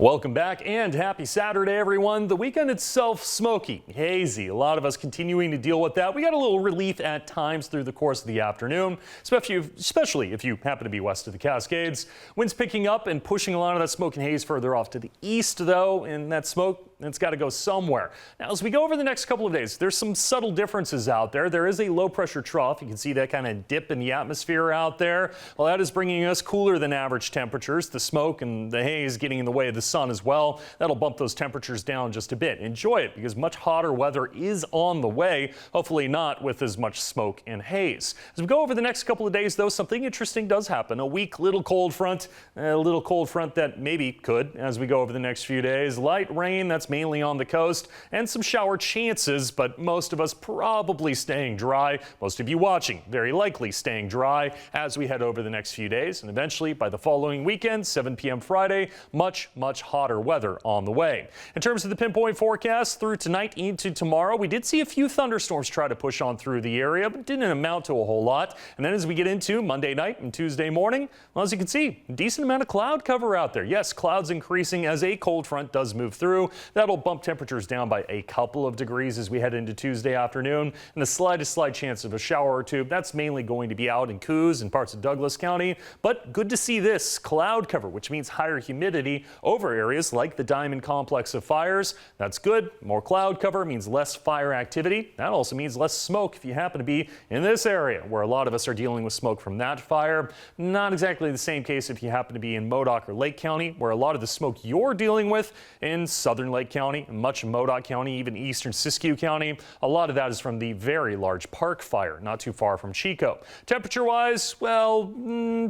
Welcome back and happy Saturday, everyone. The weekend itself, smoky, hazy. A lot of us continuing to deal with that. We got a little relief at times through the course of the afternoon, especially if you happen to be west of the Cascades. Winds picking up and pushing a lot of that smoke and haze further off to the east, though, and that smoke, it's got to go somewhere. Now, as we go over the next couple of days, there's some subtle differences out there. There is a low pressure trough. You can see that kind of dip in the atmosphere out there. Well, that is bringing us cooler than average temperatures. The smoke and the haze getting in the way of the sun as well. That'll bump those temperatures down just a bit. Enjoy it because much hotter weather is on the way. Hopefully not with as much smoke and haze. As we go over the next couple of days, though, something interesting does happen. A weak little cold front that maybe could, as we go over the next few days. Light rain, that's mainly on the coast, and some shower chances, but most of us probably staying dry. Most of you watching very likely staying dry as we head over the next few days, and eventually by the following weekend, 7 p.m. Friday, much hotter weather on the way. In terms of the pinpoint forecast through tonight into tomorrow, we did see a few thunderstorms try to push on through the area, but didn't amount to a whole lot. And then as we get into Monday night and Tuesday morning, well, as you can see, a decent amount of cloud cover out there. Yes, clouds increasing as a cold front does move through. That'll bump temperatures down by a couple of degrees as we head into Tuesday afternoon, and the slight chance of a shower or two. That's mainly going to be out in Coos and parts of Douglas County, but good to see this cloud cover, which means higher humidity over areas like the Diamond Complex of fires. That's good. More cloud cover means less fire activity. That also means less smoke if you happen to be in this area where a lot of us are dealing with smoke from that fire. Not exactly the same case if you happen to be in Modoc or Lake County, where a lot of the smoke you're dealing with in southern Lake County, much of Modoc County, even eastern Siskiyou County. A lot of that is from the very large Park Fire, not too far from Chico. Temperature-wise, well,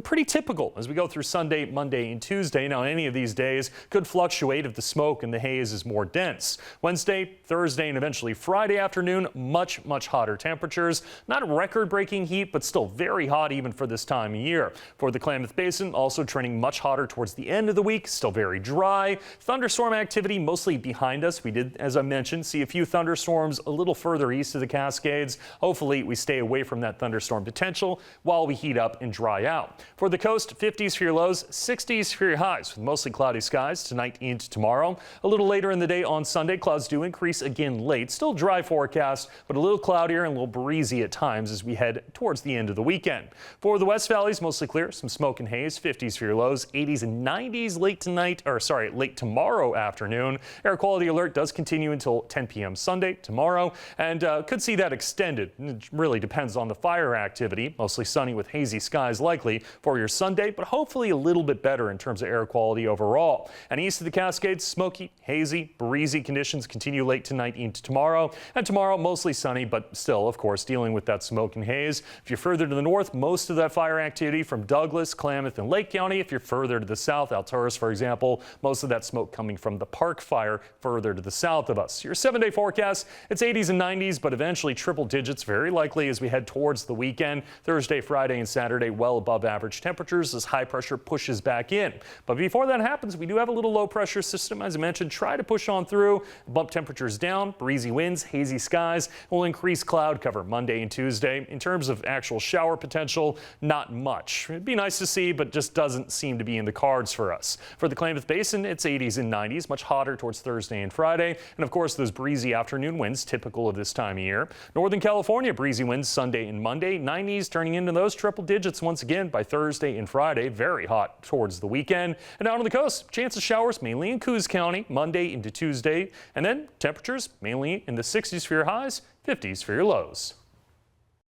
pretty typical as we go through Sunday, Monday, and Tuesday. Now, any of these days could fluctuate if the smoke and the haze is more dense. Wednesday, Thursday, and eventually Friday afternoon, much hotter temperatures. Not record-breaking heat, but still very hot even for this time of year. For the Klamath Basin, also trending much hotter towards the end of the week, still very dry. Thunderstorm activity mostly behind us. We did, as I mentioned, see a few thunderstorms a little further east of the Cascades. Hopefully, we stay away from that thunderstorm potential while we heat up and dry out. For the coast, 50s for your lows, 60s for your highs, with mostly cloudy skies tonight into tomorrow. A little later in the day on Sunday, clouds do increase again late. Still dry forecast, but a little cloudier and a little breezy at times as we head towards the end of the weekend. For the West Valleys, mostly clear, some smoke and haze, 50s for your lows, 80s and 90s late tomorrow afternoon. Air quality alert does continue until 10 p.m. Sunday tomorrow, and could see that extended. It really depends on the fire activity. Mostly sunny with hazy skies likely for your Sunday, but hopefully a little bit better in terms of air quality overall. And east of the Cascades, smoky, hazy, breezy conditions continue late tonight into tomorrow. And tomorrow, mostly sunny, but still, of course, dealing with that smoke and haze. If you're further to the north, most of that fire activity from Douglas, Klamath, and Lake County. If you're further to the south, Alturas, for example, most of that smoke coming from the Park Fire further to the south of us. Your 7-day forecast, it's 80s and 90s, but eventually triple digits, very likely as we head towards the weekend. Thursday, Friday, and Saturday, well above average temperatures as high pressure pushes back in. But before that happens, we do have a little low pressure system, as I mentioned, try to push on through, bump temperatures down, breezy winds, hazy skies, will increase cloud cover Monday and Tuesday. In terms of actual shower potential, not much. It'd be nice to see, but just doesn't seem to be in the cards for us. For the Klamath Basin, it's 80s and 90s, much hotter towards Thursday and Friday. And of course, those breezy afternoon winds, typical of this time of year. Northern California, breezy winds Sunday and Monday, 90s turning into those triple digits once again by Thursday and Friday. Very hot towards the weekend. And out on the coast, chance of showers mainly in Coos County, Monday into Tuesday. And then temperatures mainly in the 60s for your highs, 50s for your lows.